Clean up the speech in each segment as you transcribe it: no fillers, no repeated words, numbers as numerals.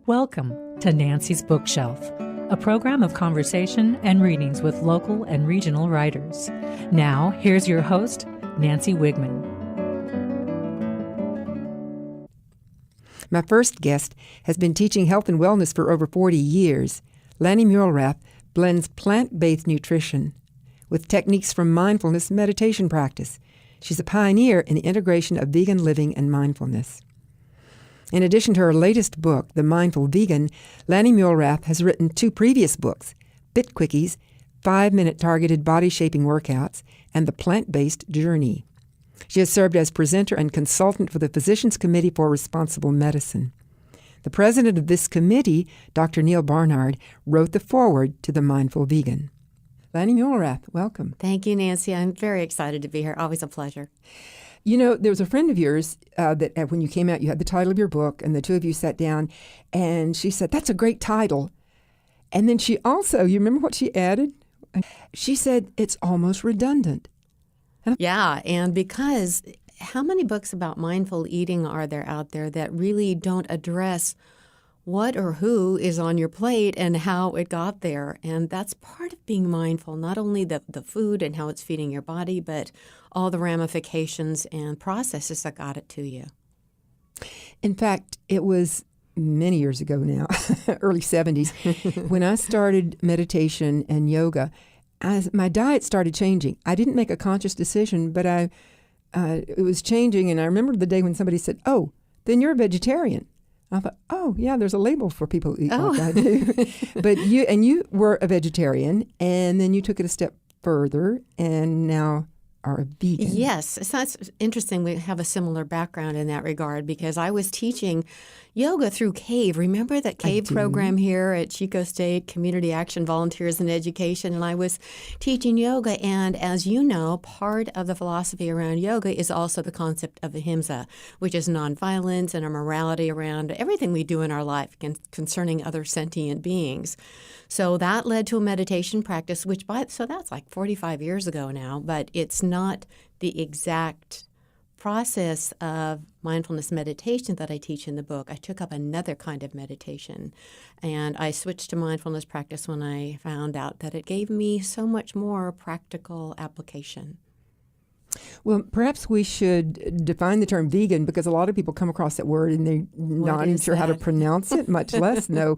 Welcome to Nancy's Bookshelf, a program of conversation and readings with local and regional writers. Now, here's your host, Nancy Wiegman. My first guest has been teaching health and wellness for over 40 years. Lani Muelrath blends plant-based nutrition with techniques from mindfulness meditation practice. She's a pioneer in the integration of vegan living and mindfulness. In addition to her latest book, The Mindful Vegan, Lani Muelrath has written 2 previous books, Fit Quickies, 5-minute targeted body-shaping workouts, and The Plant-Based Journey. She has served as presenter and consultant for the Physicians Committee for Responsible Medicine. The president of this committee, Dr. Neal Barnard, wrote the foreword to The Mindful Vegan. Lani Muelrath, welcome. Thank you, Nancy. I'm very excited to be here. Always a pleasure. You know, there was a friend of yours that when you came out, you had the title of your book, and the two of you sat down, and she said, "That's a great title." And then she also, you remember what she added? She said, "It's almost redundant." Yeah, and because how many books about mindful eating are there out there that really don't address what or who is on your plate and how it got there? And that's part of being mindful, not only the food and how it's feeding your body, but all the ramifications and processes that got it to you. In fact, it was many years ago now, early 70s, when I started meditation and yoga. My diet started changing. I didn't make a conscious decision, but it was changing. And I remember the day when somebody said, "Oh, then you're a vegetarian." I thought, "Oh, yeah, there's a label for people who eat like I do." But you were a vegetarian, and then you took it a step further, and now are a vegan. Yes, so that's interesting. We have a similar background in that regard because I was teaching yoga through CAVE. Remember that CAVE program here at Chico State, Community Action Volunteers in Education? And I was teaching yoga. And as you know, part of the philosophy around yoga is also the concept of ahimsa, which is nonviolence and a morality around everything we do in our life concerning other sentient beings. So that led to a meditation practice, so that's like 45 years ago now, but it's not the exact process of mindfulness meditation that I teach in the book. I took up another kind of meditation, and I switched to mindfulness practice when I found out that it gave me so much more practical application. Well, perhaps we should define the term vegan, because a lot of people come across that word and they're not even sure how to pronounce it, much less know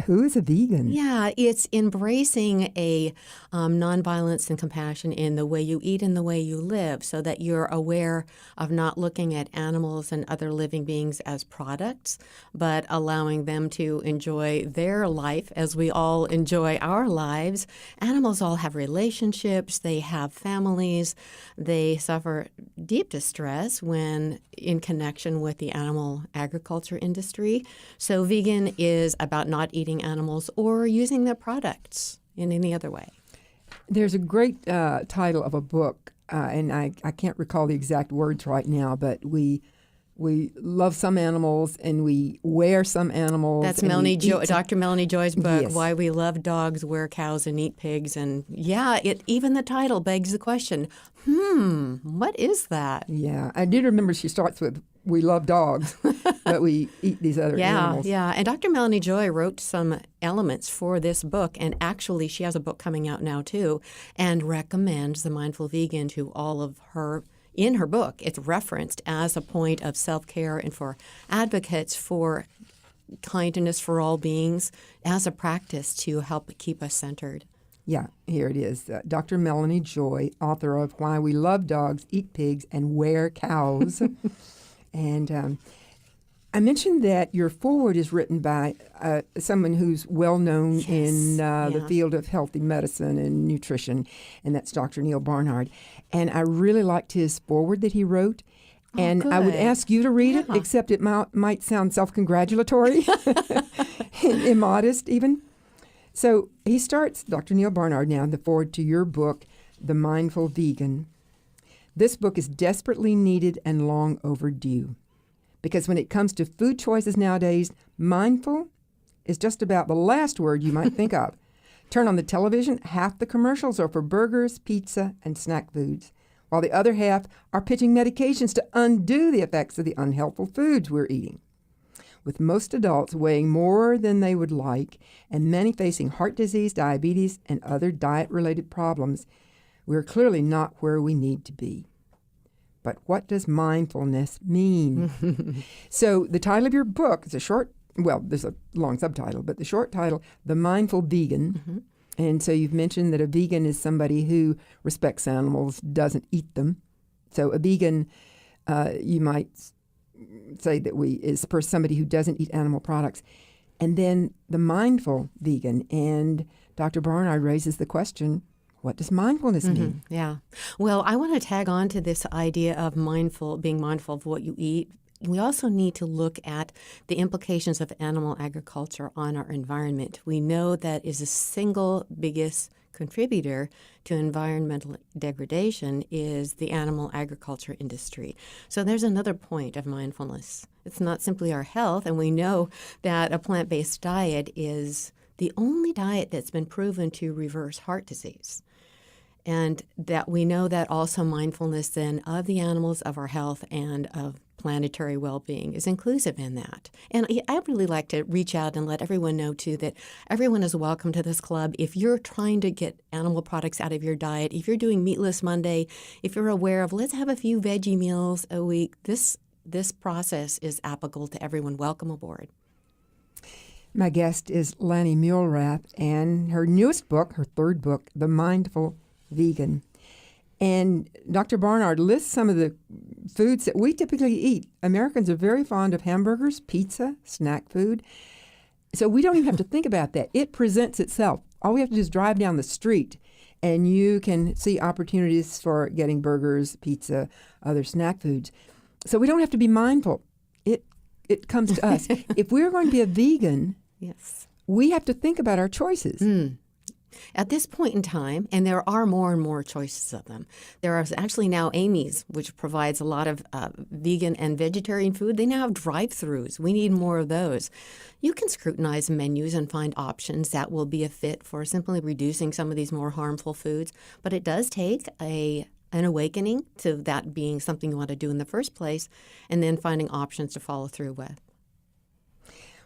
who is a vegan? Yeah, it's embracing a nonviolence and compassion in the way you eat and the way you live, so that you're aware of not looking at animals and other living beings as products, but allowing them to enjoy their life as we all enjoy our lives. Animals all have relationships, they have families, they suffer deep distress when in connection with the animal agriculture industry. So vegan is about not eating animals or using their products in any other way. There's a great title of a book, and I can't recall the exact words right now, but we love some animals and we wear some animals. That's Dr. Melanie Joy's book, yes. Why We Love Dogs, Wear Cows, and Eat Pigs. And yeah, even the title begs the question, what is that? Yeah, I did remember she starts with, "We love dogs, but we eat these other animals." Yeah, and Dr. Melanie Joy wrote some elements for this book, and actually she has a book coming out now too, and recommends The Mindful Vegan to all of her. In her book, it's referenced as a point of self-care and for advocates for kindness for all beings as a practice to help keep us centered. Yeah, here it is. Dr. Melanie Joy, author of Why We Love Dogs, Eat Pigs, and Wear Cows. And I mentioned that your foreword is written by someone who's well-known in the field of healthy medicine and nutrition, and that's Dr. Neal Barnard. And I really liked his foreword that he wrote. And good. I would ask you to read it, except it might sound self-congratulatory, immodest even. So he starts, Dr. Neal Barnard now, the foreword to your book, The Mindful Vegan. "This book is desperately needed and long overdue. Because when it comes to food choices nowadays, mindful is just about the last word you might think of. Turn on the television, half the commercials are for burgers, pizza, and snack foods, while the other half are pitching medications to undo the effects of the unhealthful foods we're eating. with most adults weighing more than they would like and many facing heart disease, diabetes, and other diet-related problems, we're clearly not where we need to be. But what does mindfulness mean? So the title of your book is a short, well, there's a long subtitle, but the short title, The Mindful Vegan. Mm-hmm. And so you've mentioned that a vegan is somebody who respects animals, doesn't eat them. So a vegan, you might say that is somebody who doesn't eat animal products. And then the mindful vegan. And Dr. Barnard raises the question, what does mindfulness mean? Yeah. Well, I want to tag on to this idea of being mindful of what you eat. We also need to look at the implications of animal agriculture on our environment. We know that is the single biggest contributor to environmental degradation is the animal agriculture industry. So there's another point of mindfulness. It's not simply our health, and we know that a plant-based diet is the only diet that's been proven to reverse heart disease. And that we know that also mindfulness then of the animals, of our health, and of planetary well-being is inclusive in that. And I'd really like to reach out and let everyone know, too, that everyone is welcome to this club. If you're trying to get animal products out of your diet, if you're doing Meatless Monday, if you're aware of let's have a few veggie meals a week, this process is applicable to everyone. Welcome aboard. My guest is Lani Muelrath, and her newest book, her third book, The Mindful Vegan. And Dr. Barnard lists some of the foods that we typically eat. Americans are very fond of hamburgers, pizza, snack food. So we don't even have to think about that. It presents itself. All we have to do is drive down the street, and you can see opportunities for getting burgers, pizza, other snack foods. So we don't have to be mindful. It comes to us. If we're going to be a vegan, yes, we have to think about our choices. At this point in time, and there are more and more choices of them, there are actually now Amy's, which provides a lot of vegan and vegetarian food. They now have drive-thrus. We need more of those. You can scrutinize menus and find options that will be a fit for simply reducing some of these more harmful foods. But it does take an awakening to that being something you want to do in the first place, and then finding options to follow through with.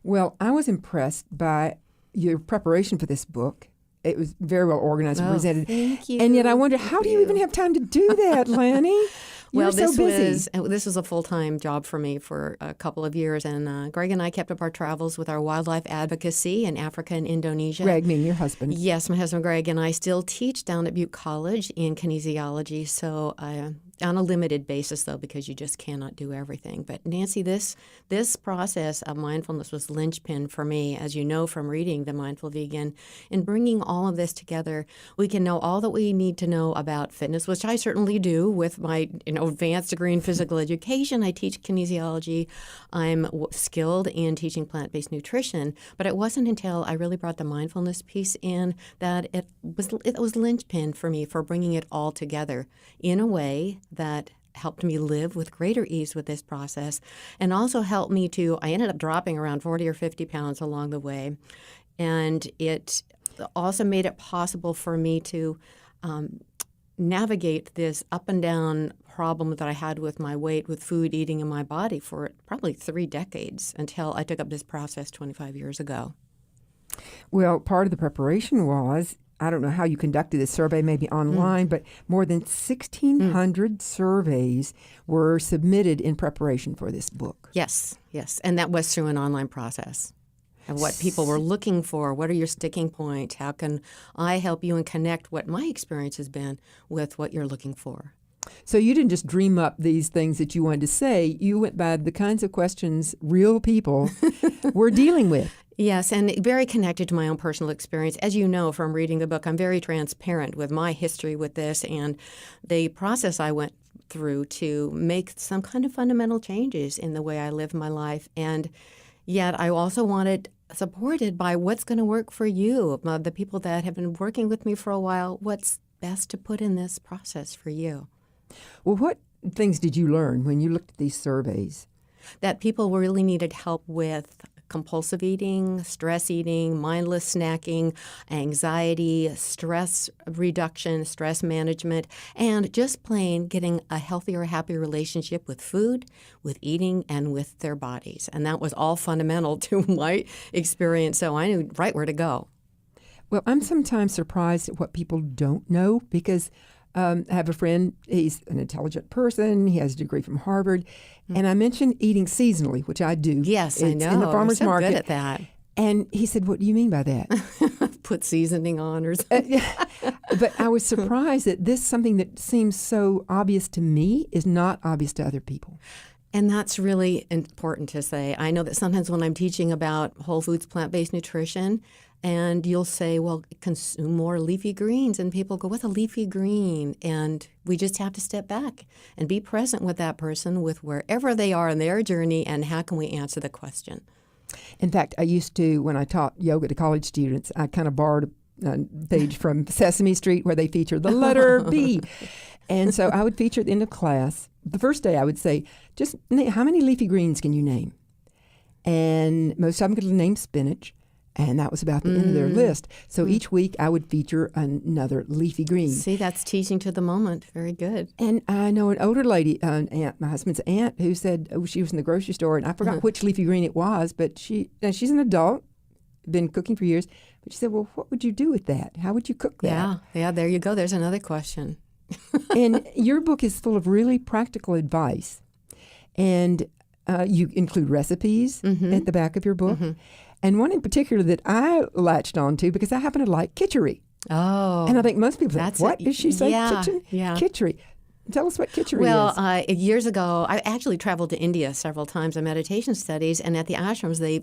Well, I was impressed by your preparation for this book. It was very well organized and presented. Thank you. And yet I wonder, how do you even have time to do that, Lani? You're so busy. This was a full-time job for me for a couple of years, and Greg and I kept up our travels with our wildlife advocacy in Africa and Indonesia. Greg, meaning your husband. Yes, my husband Greg, and I still teach down at Butte College in kinesiology, so on a limited basis, though, because you just cannot do everything. But Nancy, this process of mindfulness was linchpin for me, as you know from reading The Mindful Vegan. In bringing all of this together, we can know all that we need to know about fitness, which I certainly do with my advanced degree in physical education. I teach kinesiology. I'm skilled in teaching plant-based nutrition. But it wasn't until I really brought the mindfulness piece in that it was linchpin for me for bringing it all together in a way that helped me live with greater ease with this process, and also helped me I ended up dropping around 40 or 50 pounds along the way. And it also made it possible for me to navigate this up and down problem that I had with my weight, with food eating in my body for probably 3 decades until I took up this process 25 years ago. Well, part of the preparation was, I don't know how you conducted this survey, maybe online, but more than 1,600 surveys were submitted in preparation for this book. Yes. And that was through an online process of what people were looking for. What are your sticking points? How can I help you and connect what my experience has been with what you're looking for? So you didn't just dream up these things that you wanted to say. You went by the kinds of questions real people were dealing with. Yes, and very connected to my own personal experience. As you know from reading the book, I'm very transparent with my history with this and the process I went through to make some kind of fundamental changes in the way I live my life. And yet I also wanted supported by what's going to work for you, the people that have been working with me for a while, what's best to put in this process for you. Well, what things did you learn when you looked at these surveys? That people really needed help with compulsive eating, stress eating, mindless snacking, anxiety, stress reduction, stress management, and just plain getting a healthier, happier relationship with food, with eating, and with their bodies. And that was all fundamental to my experience, so I knew right where to go. Well, I'm sometimes surprised at what people don't know because I have a friend, he's an intelligent person, he has a degree from Harvard, and I mentioned eating seasonally, which I do. Yes, I know. In the farmer's You're so market. good at that. And he said, "What do you mean by that?" Put seasoning on or something. But I was surprised that this, something that seems so obvious to me, is not obvious to other people. And that's really important to say. I know that sometimes when I'm teaching about whole foods, plant-based nutrition, and you'll say, well, consume more leafy greens. And people go, what's a leafy green? And we just have to step back and be present with that person, with wherever they are in their journey, and how can we answer the question? In fact, I used to, when I taught yoga to college students, I kind of borrowed a page from Sesame Street where they feature the letter B. And so I would feature at the end of class. The first day I would say, just how many leafy greens can you name? And most of them could name spinach. And that was about the end of their list. So each week I would feature another leafy green. See, that's teaching to the moment. Very good. And I know an older lady, an aunt, my husband's aunt, who said she was in the grocery store, and I forgot which leafy green it was, but she's an adult, been cooking for years. But she said, well, what would you do with that? How would you cook that? Yeah, there you go. There's another question. And your book is full of really practical advice. And you include recipes at the back of your book. And one in particular that I latched onto because I happen to like kitchery. Oh. And I think most people say, what did she say? Yeah. Kitchery. Tell us what kitchery is. Well, years ago, I actually traveled to India several times on meditation studies, and at the ashrams they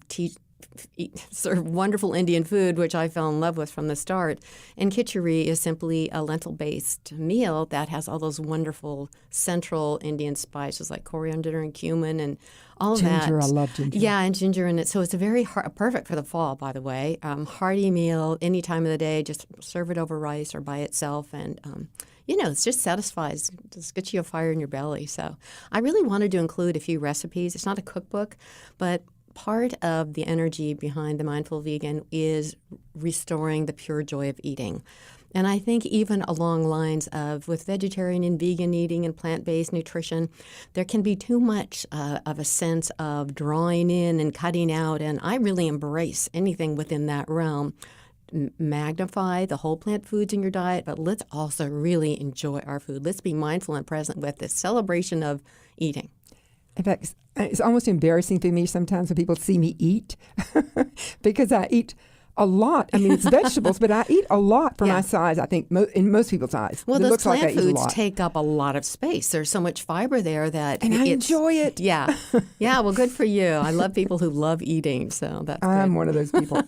serve wonderful Indian food, which I fell in love with from the start. And kitchery is simply a lentil-based meal that has all those wonderful central Indian spices like coriander and cumin and all of that. Ginger, I love ginger. Yeah, and ginger in it. So it's a very perfect for the fall, by the way. Hearty meal any time of the day. Just serve it over rice or by itself, and it just satisfies, just gets you a fire in your belly. So I really wanted to include a few recipes. It's not a cookbook, but part of the energy behind the Mindful Vegan is restoring the pure joy of eating. And I think even along lines of with vegetarian and vegan eating and plant-based nutrition, there can be too much of a sense of drawing in and cutting out. And I really embrace anything within that realm. Magnify the whole plant foods in your diet, but let's also really enjoy our food. Let's be mindful and present with this celebration of eating. In fact, it's almost embarrassing for me sometimes when people see me eat because I eat a lot. I mean, it's vegetables, but I eat a lot for my size, I think, in most people's eyes. Well, those plant like foods take up a lot of space. There's so much fiber there that I enjoy it. Yeah. Yeah, well, good for you. I love people who love eating, so that's good. I'm one of those people.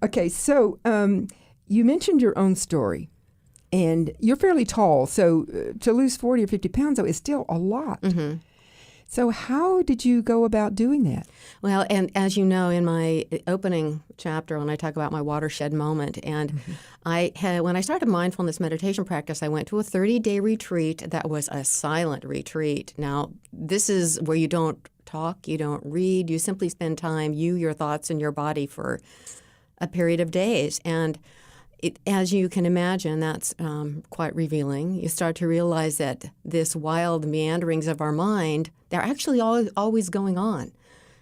Okay, so you mentioned your own story. And you're fairly tall, so to lose 40 or 50 pounds, though, is still a lot. Mm-hmm. So how did you go about doing that? Well, and as you know, in my opening chapter, when I talk about my watershed moment, and when I started mindfulness meditation practice, I went to a 30-day retreat that was a silent retreat. Now, this is where you don't talk, you don't read, you simply spend time, your thoughts, and your body for a period of days. And as you can imagine, that's quite revealing. You start to realize that this wild meanderings of our mind, they're actually always going on.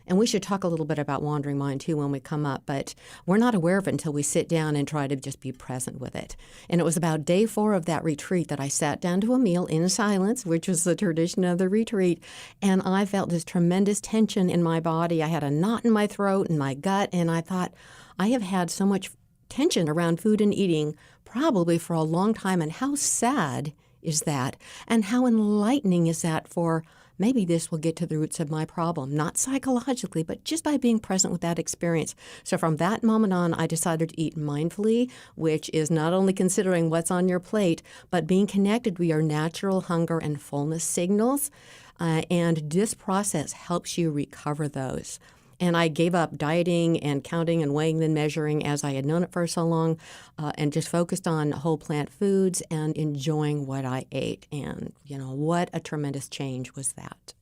And we should talk a little bit about wandering mind, too, when we come up. But we're not aware of it until we sit down and try to just be present with it. And it was about day 4 of that retreat that I sat down to a meal in silence, which was the tradition of the retreat. And I felt this tremendous tension in my body. I had a knot in my throat and my gut. And I thought, I have had so much tension around food and eating probably for a long time, and how sad is that, and how enlightening is that for maybe this will get to the roots of my problem, not psychologically, but just by being present with that experience. So from that moment on, I decided to eat mindfully, which is not only considering what's on your plate, but being connected with your natural hunger and fullness signals, and this process helps you recover those. And I gave up dieting and counting and weighing and measuring as I had known it for so long, and just focused on whole plant foods and enjoying what I ate. And, what a tremendous change was that.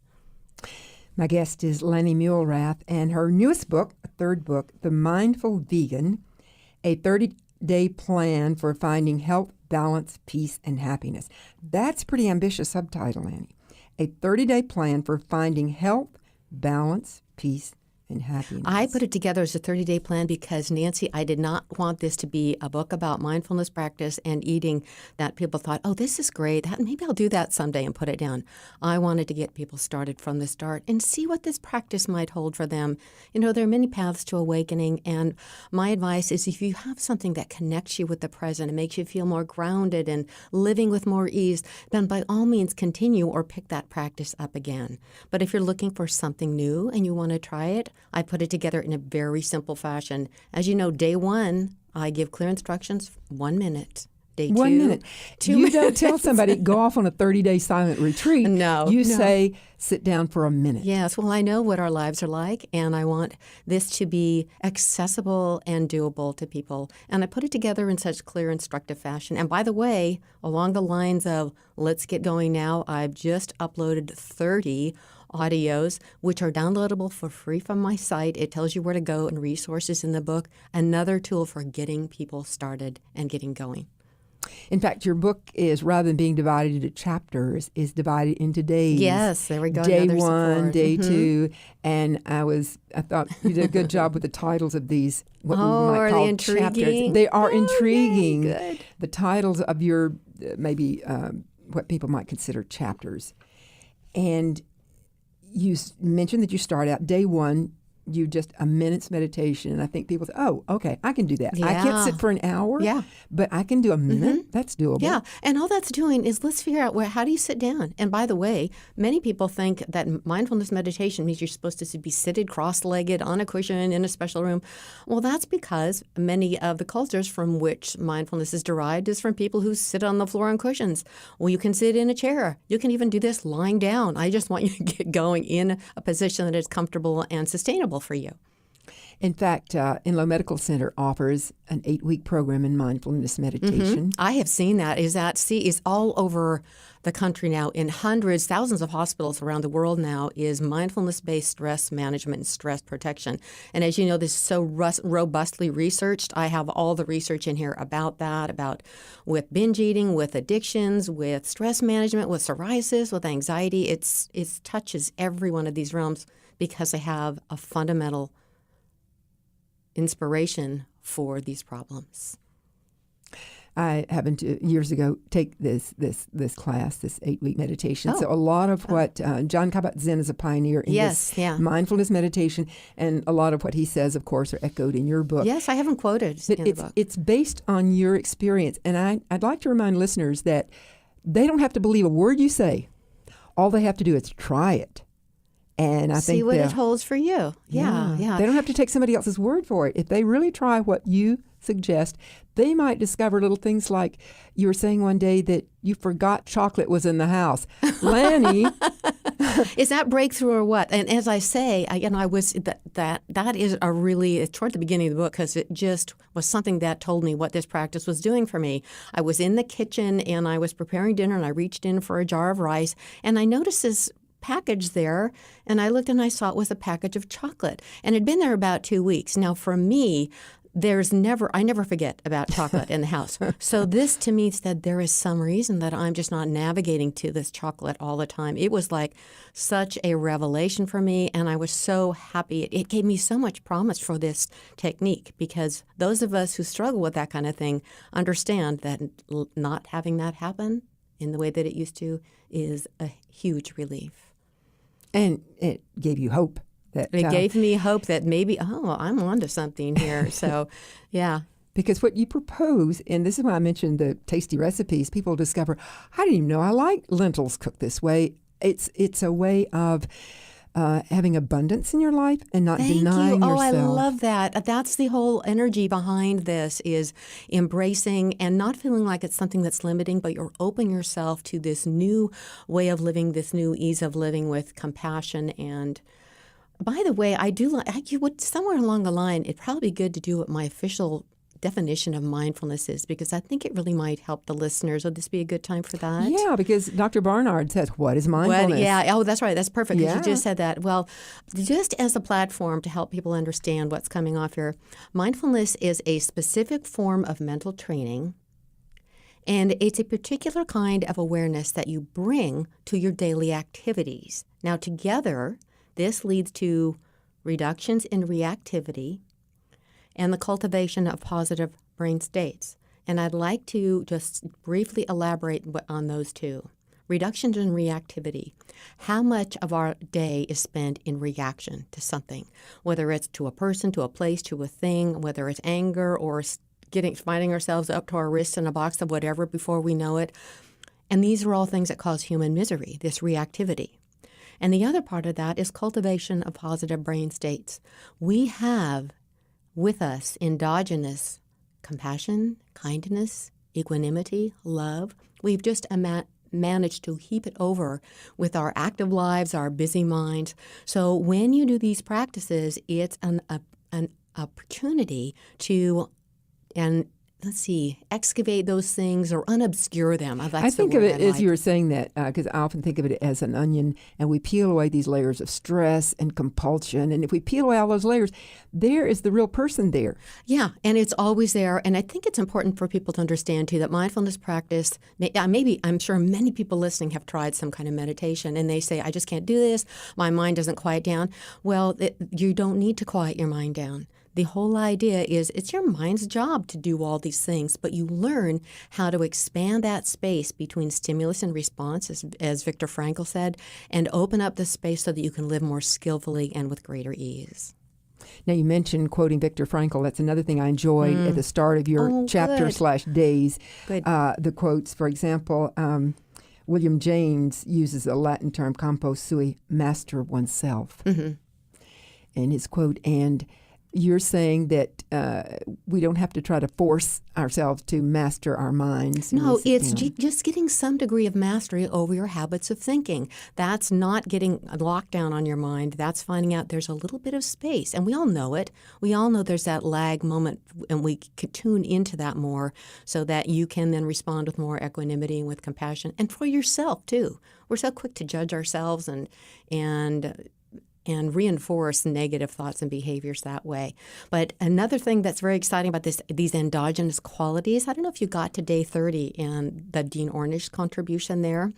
My guest is Lani Muelrath, and her newest book, a third book, The Mindful Vegan, a 30-day plan for finding health, balance, peace, and happiness. That's a pretty ambitious subtitle, Lani. A 30-day plan for finding health, balance, peace, and happiness. I put it together as a 30-day plan because, Nancy, I did not want this to be a book about mindfulness practice and eating that people thought, oh, this is great. Maybe I'll do that someday and put it down. I wanted to get people started from the start and see what this practice might hold for them. You know, there are many paths to awakening, and my advice is if you have something that connects you with the present and makes you feel more grounded and living with more ease, then by all means continue or pick that practice up again. But if you're looking for something new and you want to try it, I put it together in a very simple fashion. As you know, day 1, I give clear instructions, 1 minute. Day 2, 1 minute. 2 you minutes. Don't tell somebody, go off on a 30-day silent retreat. No. You say, sit down for a minute. Yes. Well, I know what our lives are like, and I want this to be accessible and doable to people. And I put it together in such clear, instructive fashion. And by the way, along the lines of let's get going now, I've just uploaded 30 audios, which are downloadable for free from my site. It tells you where to go and resources in the book. Another tool for getting people started and getting going. In fact, your book is, rather than being divided into chapters, is divided into days. Yes, there we go. Day Another 1, support. day 2, and I thought you did a good job with the titles of these, what we are might they call intriguing? chapters. They are intriguing. Yay, good. The titles of your, maybe what people might consider chapters. And you mentioned that you start out day 1, you just a minute's meditation. And I think people say, oh, okay, I can do that. I can't sit for an hour, but I can do a minute. That's doable. Yeah, and all that's doing is let's figure out how do you sit down? And by the way, many people think that mindfulness meditation means you're supposed to be seated cross-legged on a cushion in a special room. Well, that's because many of the cultures from which mindfulness is derived is from people who sit on the floor on cushions. Well, you can sit in a chair. You can even do this lying down. I just want you to get going in a position that is comfortable and sustainable for you. In fact, Inlow Medical Center offers an 8-week program in mindfulness meditation. I have seen that. Is all over the country now in hundreds, thousands of hospitals around the world now is mindfulness-based stress management and stress protection. And as you know, this is so robustly researched. I have all the research in here about that, about with binge eating, with addictions, with stress management, with psoriasis, with anxiety. It touches every one of these realms because they have a fundamental inspiration for these problems. I happened to years ago take this class, this 8-week meditation. So a lot of what John Kabat-Zinn is a pioneer in this mindfulness meditation, and a lot of what he says, of course, are echoed in your book. Yes, I haven't quoted in the book. It's based on your experience, and I'd like to remind listeners that they don't have to believe a word you say. All they have to do is try it. And I see what it holds for you. Yeah. They don't have to take somebody else's word for it. If they really try what you suggest, they might discover little things like you were saying one day that you forgot chocolate was in the house. Lani. Is that breakthrough or what? And as I say, I was that is a really toward the beginning of the book because it just was something that told me what this practice was doing for me. I was in the kitchen and I was preparing dinner and I reached in for a jar of rice and I noticed this package there, and I looked and I saw it was a package of chocolate, and it had been there about 2 weeks. Now, for me, I never forget about chocolate in the house. So this to me said there is some reason that I'm just not navigating to this chocolate all the time. It was like such a revelation for me, and I was so happy. It gave me so much promise for this technique because those of us who struggle with that kind of thing understand that not having that happen in the way that it used to is a huge relief. And it gave you hope. It gave me hope that maybe, I'm onto something here. So, yeah. Because what you propose, and this is why I mentioned the tasty recipes, people discover, I didn't even know I like lentils cooked this way. It's a way of having abundance in your life and not denying yourself. I love that. That's the whole energy behind this is embracing and not feeling like it's something that's limiting, but you're opening yourself to this new way of living, this new ease of living with compassion. And by the way, I do like, you would somewhere along the line, it'd probably be good to do what my official definition of mindfulness is, because I think it really might help the listeners. Would this be a good time for that? Yeah, because Dr. Barnard says, what is mindfulness? Oh, that's right. That's perfect, because Yeah. you just said that. Well, just as a platform to help people understand what's coming off here, mindfulness is a specific form of mental training, and it's a particular kind of awareness that you bring to your daily activities. Now, together, this leads to reductions in reactivity and the cultivation of positive brain states. And I'd like to just briefly elaborate on those two. Reductions in reactivity. How much of our day is spent in reaction to something, whether it's to a person, to a place, to a thing, whether it's anger or finding ourselves up to our wrists in a box of whatever before we know it. And these are all things that cause human misery, this reactivity. And the other part of that is cultivation of positive brain states. We have with us endogenous compassion, kindness, equanimity, love. We've just managed to heap it over with our active lives, our busy minds. So when you do these practices, it's an opportunity to, excavate those things or unobscure them. I think of it as you were saying that, because I often think of it as an onion, and we peel away these layers of stress and compulsion. And if we peel away all those layers, there is the real person there. Yeah, and it's always there. And I think it's important for people to understand, too, that mindfulness practice, I'm sure many people listening have tried some kind of meditation, and they say, I just can't do this. My mind doesn't quiet down. Well, you don't need to quiet your mind down. The whole idea is it's your mind's job to do all these things, but you learn how to expand that space between stimulus and response, as Viktor Frankl said, and open up the space so that you can live more skillfully and with greater ease. Now, you mentioned quoting Viktor Frankl. That's another thing I enjoyed at the start of your chapter/days. Good. The quotes, for example, William James uses a Latin term, compo sui, master oneself. Mm-hmm. And his quote, and you're saying that we don't have to try to force ourselves to master our minds. No, it's just getting some degree of mastery over your habits of thinking. That's not getting locked down on your mind. That's finding out there's a little bit of space. And we all know it. We all know there's that lag moment, and we could tune into that more so that you can then respond with more equanimity and with compassion. And for yourself, too. We're so quick to judge ourselves and reinforce negative thoughts and behaviors that way. But another thing that's very exciting about these endogenous qualities, I don't know if you got to day 30 and the Dean Ornish contribution there,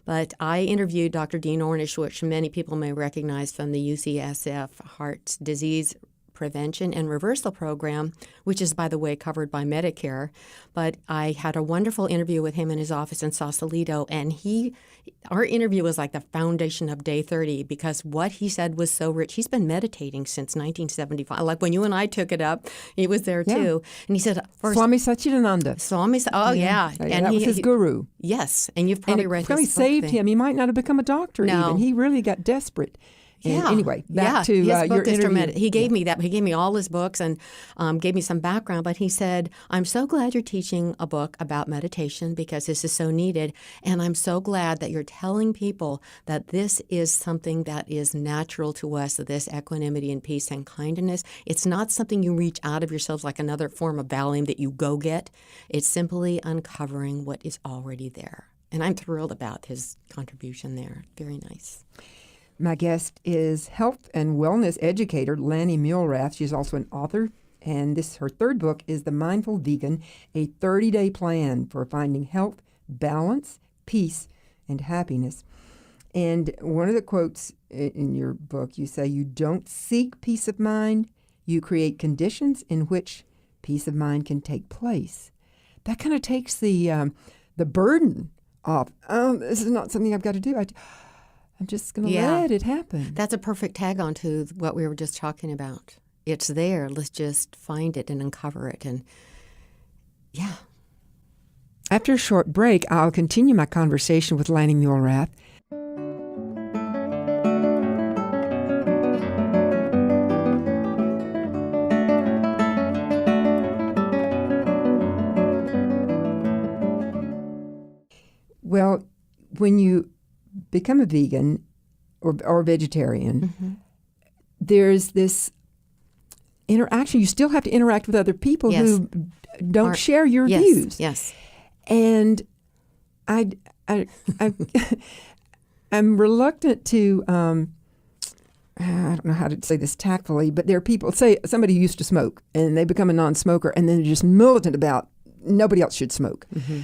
but I interviewed Dr. Dean Ornish, which many people may recognize from the UCSF Heart Disease Prevention and Reversal Program, which is, by the way, covered by Medicare. But I had a wonderful interview with him in his office in Sausalito, and our interview was like the foundation of day 30 because what he said was so rich. He's been meditating since 1975. Like when you and I took it up, he was there too. And he said, Swami Satchidananda. Yeah. And that was his guru. Yes, and you've probably read his book. And it really saved him. He might not have become a doctor even. He really got desperate. And anyway, back to your interview. He gave me that. He gave me all his books and gave me some background. But he said, I'm so glad you're teaching a book about meditation because this is so needed. And I'm so glad that you're telling people that this is something that is natural to us, this equanimity and peace and kindness. It's not something you reach out of yourselves like another form of Valium that you go get. It's simply uncovering what is already there. And I'm thrilled about his contribution there. Very nice. My guest is health and wellness educator Lani Muelrath. She's also an author, and her third book is The Mindful Vegan, a 30-day plan for finding health, balance, peace, and happiness. And one of the quotes in your book, you say, you don't seek peace of mind, you create conditions in which peace of mind can take place. That kind of takes the burden off. This is not something I've got to do. I'm just going to let it happen. That's a perfect tag on to what we were just talking about. It's there. Let's just find it and uncover it. And After a short break, I'll continue my conversation with Lani Muelrath. Well, when you become a vegan or vegetarian, there's this interaction. You still have to interact with other people Yes. who don't share your Yes, views. yes. And I'm reluctant to, I don't know how to say this tactfully, but there are people, say somebody who used to smoke and they become a non-smoker and then they're just militant about nobody else should smoke. Mm-hmm.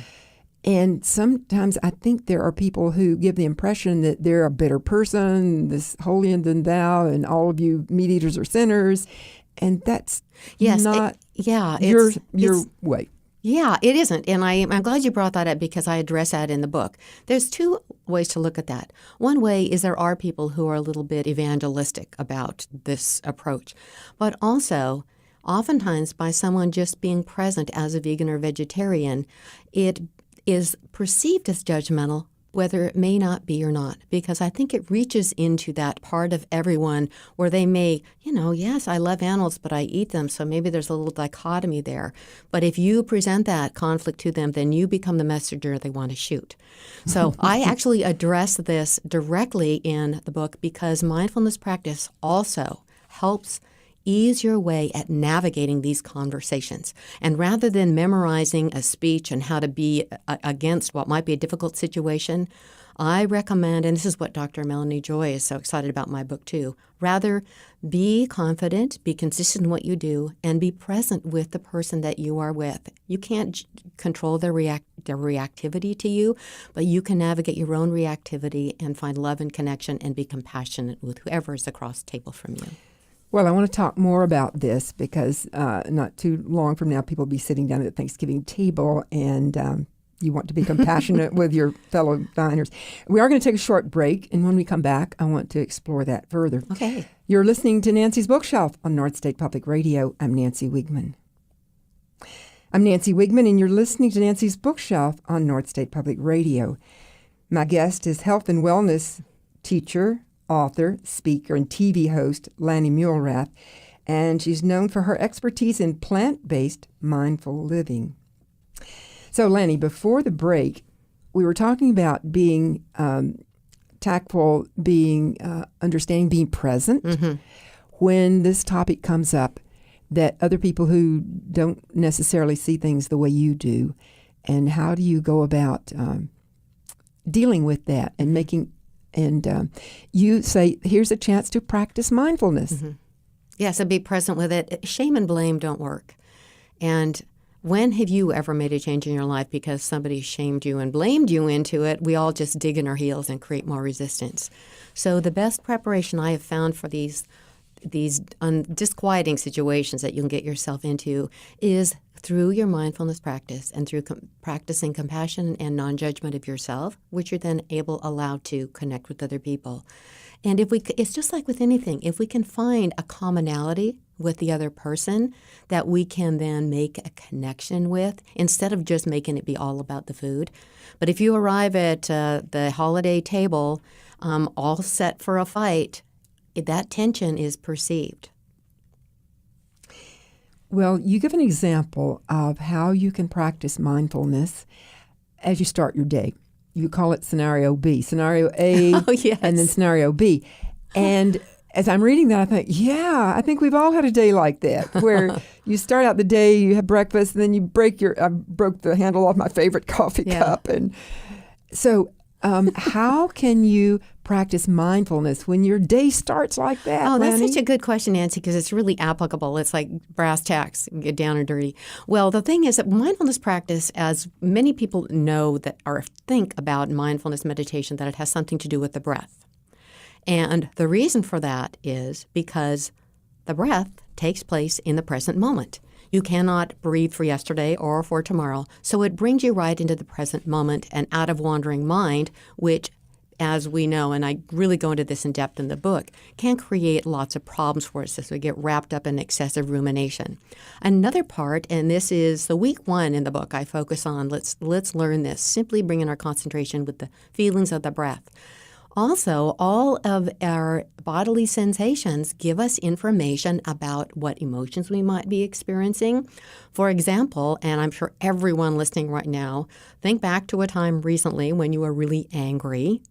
And sometimes I think there are people who give the impression that they're a better person, this holier than thou, and all of you meat eaters are sinners. And that's not your way. Yeah, it isn't. And I'm glad you brought that up because I address that in the book. There's two ways to look at that. One way is there are people who are a little bit evangelistic about this approach. But also, oftentimes by someone just being present as a vegan or vegetarian, it is perceived as judgmental, whether it may not be or not, because I think it reaches into that part of everyone where they may, yes, I love animals, but I eat them, so maybe there's a little dichotomy there. But if you present that conflict to them, then you become the messenger they want to shoot. So I actually address this directly in the book because mindfulness practice also helps ease your way at navigating these conversations. And rather than memorizing a speech and how to be against what might be a difficult situation, I recommend, and this is what Dr. Melanie Joy is so excited about my book too, rather be confident, be consistent in what you do, and be present with the person that you are with. You can't control their reactivity to you, but you can navigate your own reactivity and find love and connection and be compassionate with whoever is across the table from you. Well, I want to talk more about this because not too long from now, people will be sitting down at the Thanksgiving table and you want to be compassionate with your fellow diners. We are going to take a short break, and when we come back, I want to explore that further. Okay. You're listening to Nancy's Bookshelf on North State Public Radio. I'm Nancy Wiegman. I'm Nancy Wiegman, and you're listening to Nancy's Bookshelf on North State Public Radio. My guest is health and wellness teacher, author, speaker, and TV host Lani Muelrath, and she's known for her expertise in plant-based mindful living. So, Lani, before the break, we were talking about being tactful, being understanding, being present when this topic comes up, that other people who don't necessarily see things the way you do, and how do you go about dealing with that and making. And you say, here's a chance to practice mindfulness. Mm-hmm. Yeah, so be present with it. Shame and blame don't work. And when have you ever made a change in your life because somebody shamed you and blamed you into it? We all just dig in our heels and create more resistance. So the best preparation I have found for these disquieting situations that you can get yourself into is through your mindfulness practice and through practicing compassion and non-judgment of yourself, which you're then allowed to connect with other people. And it's just like with anything, if we can find a commonality with the other person that we can then make a connection with instead of just making it be all about the food. But if you arrive at the holiday table all set for a fight, that tension is perceived. Well, you give an example of how you can practice mindfulness as you start your day. You call it scenario B, scenario A, yes. and then scenario B. And as I'm reading that, I think, I think we've all had a day like that, where you start out the day, you have breakfast, and then you I broke the handle off my favorite coffee cup. And so how can you practice mindfulness when your day starts like that? Oh, that's Lani? such a good question, Nancy, because it's really applicable. It's like brass tacks, get down and dirty. Well, the thing is that mindfulness practice, as many people know that or think about mindfulness meditation, that it has something to do with the breath. And the reason for that is because the breath takes place in the present moment. You cannot breathe for yesterday or for tomorrow. So it brings you right into the present moment and out of wandering mind, which, as we know, and I really go into this in depth in the book, can create lots of problems for us as we get wrapped up in excessive rumination. Another part, and this is the week 1 in the book, I focus on, let's learn this, simply bringing our concentration with the feelings of the breath. Also, all of our bodily sensations give us information about what emotions we might be experiencing. For example, and I'm sure everyone listening right now, think back to a time recently when you were really angry.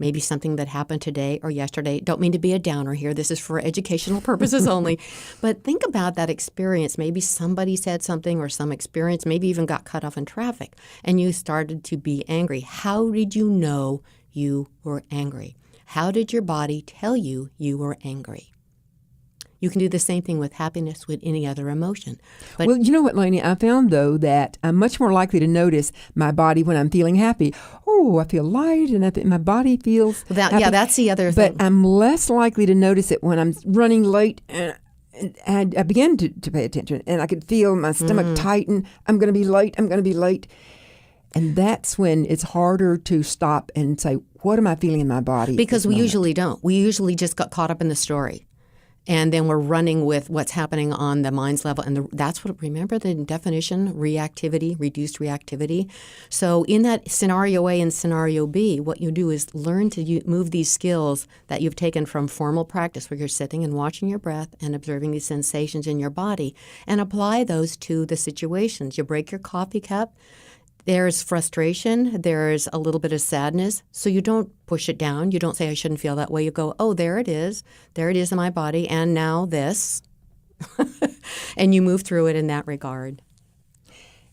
maybe something that happened today or yesterday. Don't mean to be a downer here. This is for educational purposes only. But think about that experience. Maybe somebody said something or some experience, maybe even got cut off in traffic, and you started to be angry. How did you know you were angry? How did your body tell you you were angry? You can do the same thing with happiness, with any other emotion. But well, you know what, Lani? I found, though, that I'm much more likely to notice my body when I'm feeling happy. Oh, I feel light, and my body feels happy. Yeah, that's the other thing. But I'm less likely to notice it when I'm running late, and I began to pay attention, and I could feel my stomach tighten. I'm going to be late. I'm going to be late. And that's when it's harder to stop and say, what am I feeling in my body? Because we usually don't. We usually just got caught up in the story. And then we're running with what's happening on the mind's level. And that's what, remember the definition, reactivity, reduced reactivity. So in that scenario A and scenario B, what you do is learn to move these skills that you've taken from formal practice where you're sitting and watching your breath and observing these sensations in your body and apply those to the situations. You break your coffee cup. There's frustration. There's a little bit of sadness. So you don't push it down. You don't say, I shouldn't feel that way. You go, oh, there it is. There it is in my body. And now this. And you move through it in that regard.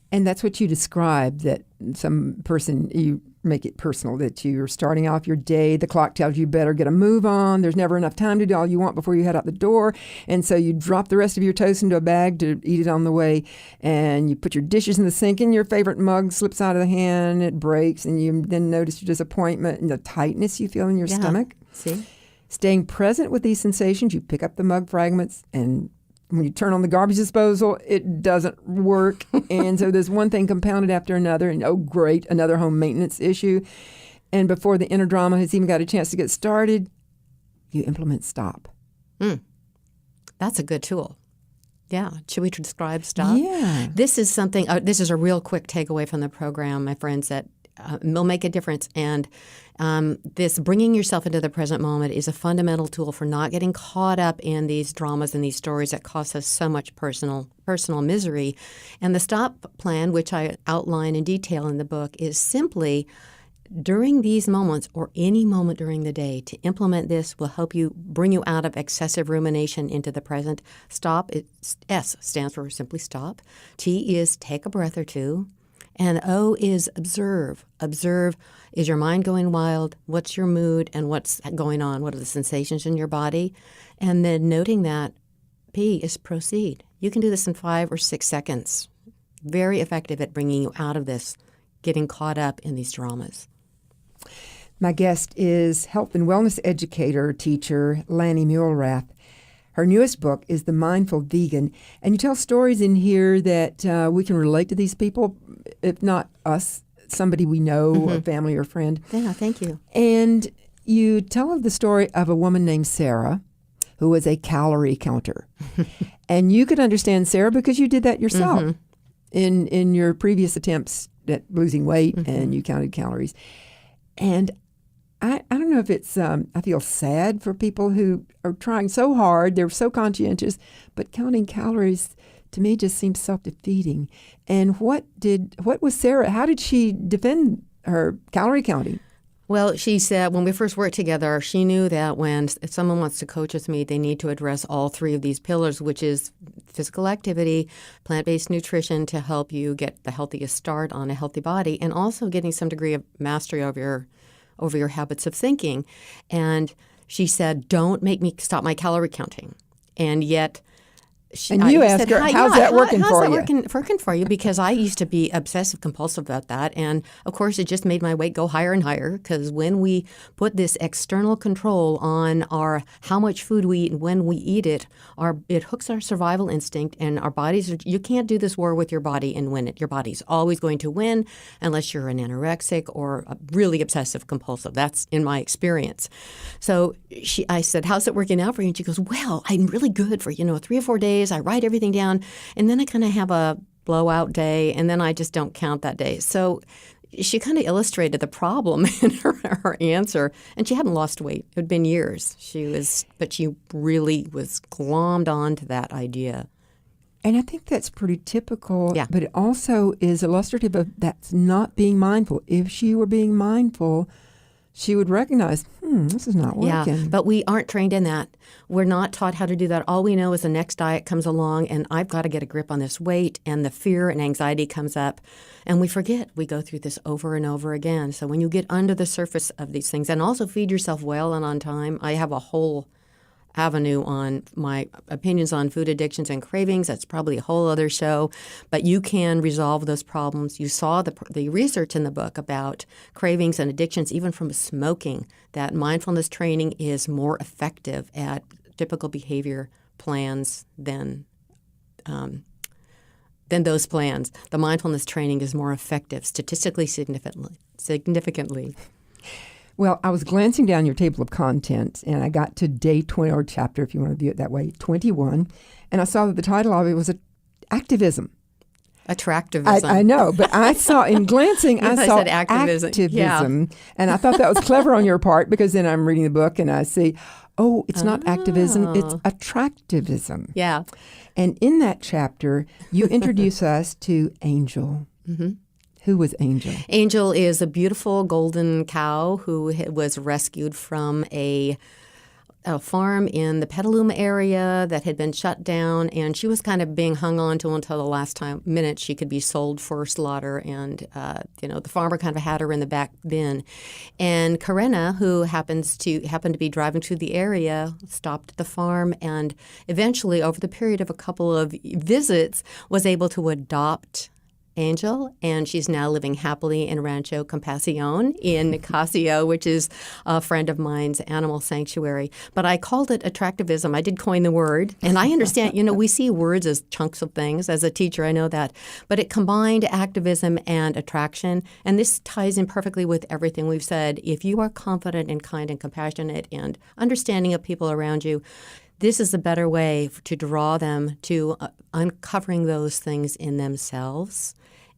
And that's what you described, that some person, you make it personal, that you're starting off your day, the clock tells you better get a move on, there's never enough time to do all you want before you head out the door, and so you drop the rest of your toast into a bag to eat it on the way, and you put your dishes in the sink, and your favorite mug slips out of the hand, it breaks, and you then notice your disappointment and the tightness you feel in your stomach. See? Staying present with these sensations, you pick up the mug fragments, and when you turn on the garbage disposal, it doesn't work. And so there's one thing compounded after another. And oh, great, another home maintenance issue. And before the inner drama has even got a chance to get started, you implement STOP. That's a good tool. Yeah. Should we describe STOP? Yeah. This is something, this is a real quick takeaway from the program, my friends, that will make a difference. And this bringing yourself into the present moment is a fundamental tool for not getting caught up in these dramas and these stories that cause us so much personal misery. And the STOP plan, which I outline in detail in the book, is simply during these moments or any moment during the day to implement this will help you bring you out of excessive rumination into the present. STOP, S stands for simply stop. T is take a breath or two. And O is observe. Observe, is your mind going wild? What's your mood and what's going on? What are the sensations in your body? And then noting that. P is proceed. You can do this in 5 or 6 seconds. Very effective at bringing you out of this, getting caught up in these dramas. My guest is health and wellness educator, teacher, Lani Muelrath. Her newest book is The Mindful Vegan, and you tell stories in here that we can relate to these people, if not us, somebody we know, a family or friend. Yeah, thank you. And you tell of the story of a woman named Sarah, who was a calorie counter. And you could understand Sarah because you did that yourself in your previous attempts at losing weight, and you counted calories. And I don't know if it's, I feel sad for people who are trying so hard, they're so conscientious, but counting calories to me just seems self-defeating. And what was Sarah, how did she defend her calorie counting? Well, she said when we first worked together, she knew that if someone wants to coach with me, they need to address all 3 of these pillars, which is physical activity, plant-based nutrition to help you get the healthiest start on a healthy body, and also getting some degree of mastery over your habits of thinking. And she said, don't make me stop my calorie counting. And yet you asked her, how's that working for you? Working for you? Because I used to be obsessive compulsive about that. And of course, it just made my weight go higher and higher, because when we put this external control on how much food we eat and when we eat it, it hooks our survival instinct, and our bodies you can't do this war with your body and win it. Your body's always going to win unless you're an anorexic or a really obsessive compulsive. That's in my experience. So I said, how's it working out for you? And she goes, well, I'm really good for 3 or 4 days. I write everything down, and then I kind of have a blowout day, and then I just don't count that day. So she kind of illustrated the problem in her answer, and she hadn't lost weight. It had been years. But she really was glommed on to that idea. And I think that's pretty typical, yeah. But it also is illustrative of that's not being mindful. If she were being mindful, she would recognize, this is not working. Yeah, but we aren't trained in that. We're not taught how to do that. All we know is the next diet comes along and I've got to get a grip on this weight, and the fear and anxiety comes up, and we forget. We go through this over and over again. So when you get under the surface of these things, and also feed yourself well and on time, I have a whole avenue on my opinions on food addictions and cravings. That's probably a whole other show, but you can resolve those problems. You saw the research in the book about cravings and addictions, even from smoking, that mindfulness training is more effective at typical behavior plans than those plans. The mindfulness training is more effective statistically significantly. Well, I was glancing down your table of contents, and I got to day 20, or chapter, if you want to view it that way, 21, and I saw that the title of it was Activism. Attractivism. I know, but I saw, in glancing, I saw said activism. And I thought that was clever on your part, because then I'm reading the book and I see, it's not activism, it's attractivism. Yeah. And in that chapter, you introduce us to Angel. Mm-hmm. Who was Angel? Angel is a beautiful golden cow who was rescued from a farm in the Petaluma area that had been shut down, and she was kind of being hung on to until the last minute she could be sold for slaughter. And the farmer kind of had her in the back bin. And Karina, who happened to be driving through the area, stopped at the farm, and eventually, over the period of a couple of visits, was able to adopt Angel, and she's now living happily in Rancho Compasión in Nicasio, which is a friend of mine's animal sanctuary. But I called it attractivism. I did coin the word, and I understand, we see words as chunks of things. As a teacher, I know that. But it combined activism and attraction, and this ties in perfectly with everything we've said. If you are confident and kind and compassionate and understanding of people around you, this is a better way to draw them to uncovering those things in themselves.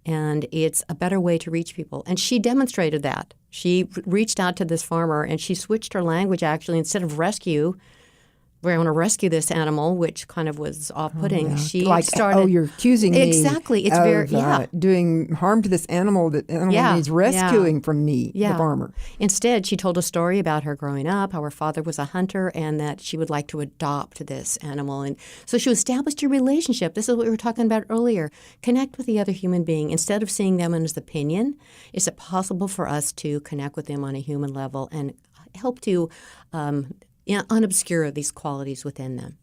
And it's a better way to reach people. And she demonstrated that. She reached out to this farmer, and she switched her language, actually. Instead of rescue, we're going to rescue this animal, which kind of was off-putting. She started. You're accusing me. Exactly. It's doing harm to this animal that animal needs rescuing from me, the farmer. Instead, she told a story about her growing up, how her father was a hunter, and that she would like to adopt this animal. And so she established a relationship. This is what we were talking about earlier. Connect with the other human being. Instead of seeing them as opinion, is it possible for us to connect with them on a human level and help to unobscure these qualities within them?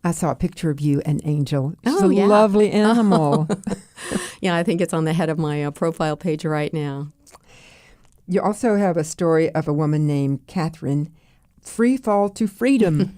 I saw a picture of you and Angel. She's a lovely animal. Yeah, I think it's on the head of my profile page right now. You also have a story of a woman named Catherine, Free Fall to Freedom.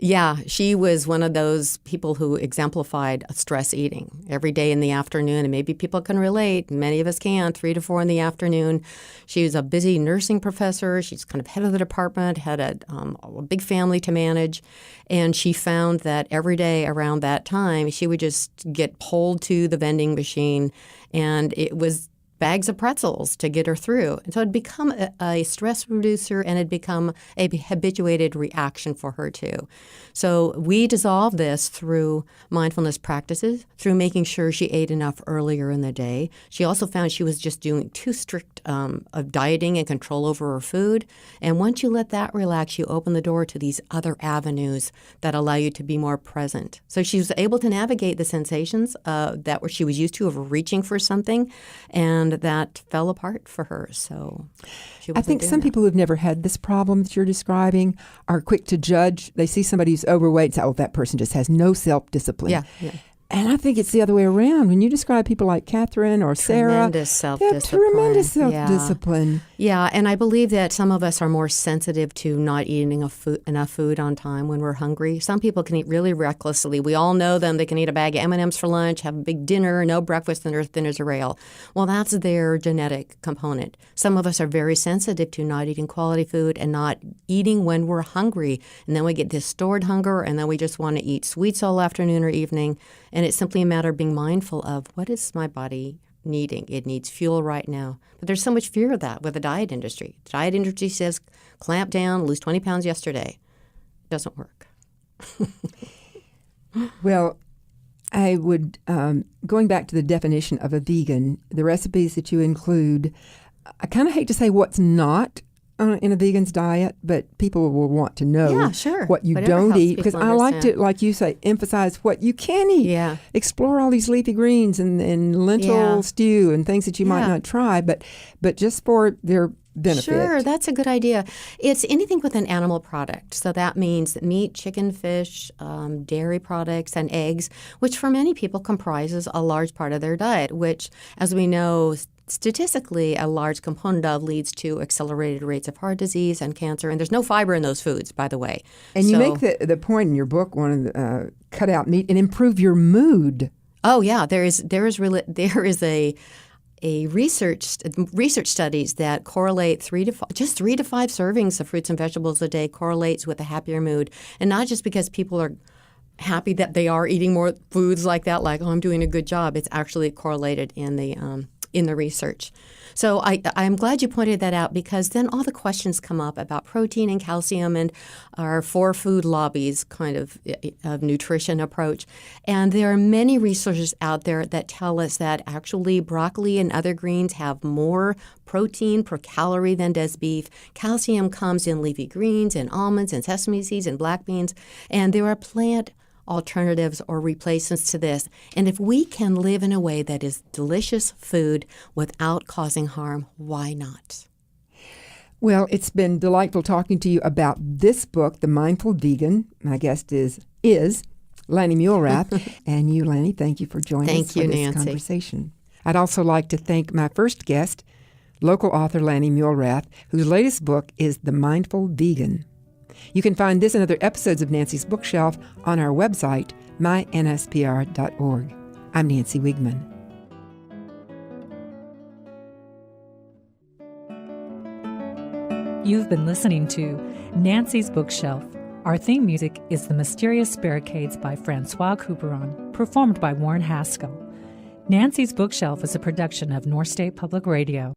Yeah, she was one of those people who exemplified stress eating every day in the afternoon. And maybe people can relate. Many of us can, 3 to 4 in the afternoon. She was a busy nursing professor. She's kind of head of the department, had a big family to manage. And she found that every day around that time, she would just get pulled to the vending machine. And it was bags of pretzels to get her through. And so it had become a stress reducer, and it had become a habituated reaction for her too. So we dissolved this through mindfulness practices, through making sure she ate enough earlier in the day. She also found she was just doing too strict of dieting and control over her food. And once you let that relax, you open the door to these other avenues that allow you to be more present. So she was able to navigate the sensations that she was used to of reaching for something, and that fell apart for her. So I think some people who've never had this problem that you're describing are quick to judge. They see somebody who's overweight and say, oh, that person just has no self-discipline. Yeah. And I think it's the other way around. When you describe people like Catherine or Sarah, tremendous self-discipline. Tremendous self-discipline. Yeah, and I believe that some of us are more sensitive to not eating enough food on time when we're hungry. Some people can eat really recklessly. We all know them. They can eat a bag of M&Ms for lunch, have a big dinner, no breakfast, and they're thin as a rail. Well, that's their genetic component. Some of us are very sensitive to not eating quality food and not eating when we're hungry. And then we get this stored hunger, and then we just want to eat sweets all afternoon or evening. And it's simply a matter of being mindful of, what is my body needing? It needs fuel right now. But there's so much fear of that with the diet industry. The diet industry says, clamp down, lose 20 pounds yesterday. It doesn't work. Well, I would, going back to the definition of a vegan, the recipes that you include I kind of hate to say what's not in a vegan's diet, but people will want to know what you Whatever don't helps eat. Because people I like understand. to, like you say, emphasize what you can eat. Yeah. Explore all these leafy greens and lentil stew and things that you might not try, but just for their benefit. Sure, that's a good idea. It's anything with an animal product. So that means meat, chicken, fish, dairy products, and eggs, which for many people comprises a large part of their diet, which, as we know, statistically, a large component of leads to accelerated rates of heart disease and cancer. And there's no fiber in those foods, by the way. And you make the point in your book, one of the cut out meat and improve your mood. Oh yeah, there is a research studies that correlate 3 to 5 servings of fruits and vegetables a day correlates with a happier mood, and not just because people are happy that they are eating more foods like that, like, oh, I'm doing a good job. It's actually correlated in the research. So I'm glad you pointed that out, because then all the questions come up about protein and calcium and our 4 food lobbies kind of nutrition approach. And there are many resources out there that tell us that actually broccoli and other greens have more protein per calorie than does beef. Calcium comes in leafy greens and almonds and sesame seeds and black beans. And there are plant alternatives or replacements to this. And if we can live in a way that is delicious food without causing harm, why not? Well, it's been delightful talking to you about this book, The Mindful Vegan. My guest is Lani Muelrath. And you, Lani, thank you for joining us for this conversation. I'd also like to thank my first guest, local author Lani Muelrath, whose latest book is The Mindful Vegan. You can find this and other episodes of Nancy's Bookshelf on our website, mynspr.org. I'm Nancy Wiegman. You've been listening to Nancy's Bookshelf. Our theme music is The Mysterious Barricades by Francois Couperin, performed by Warren Haskell. Nancy's Bookshelf is a production of North State Public Radio.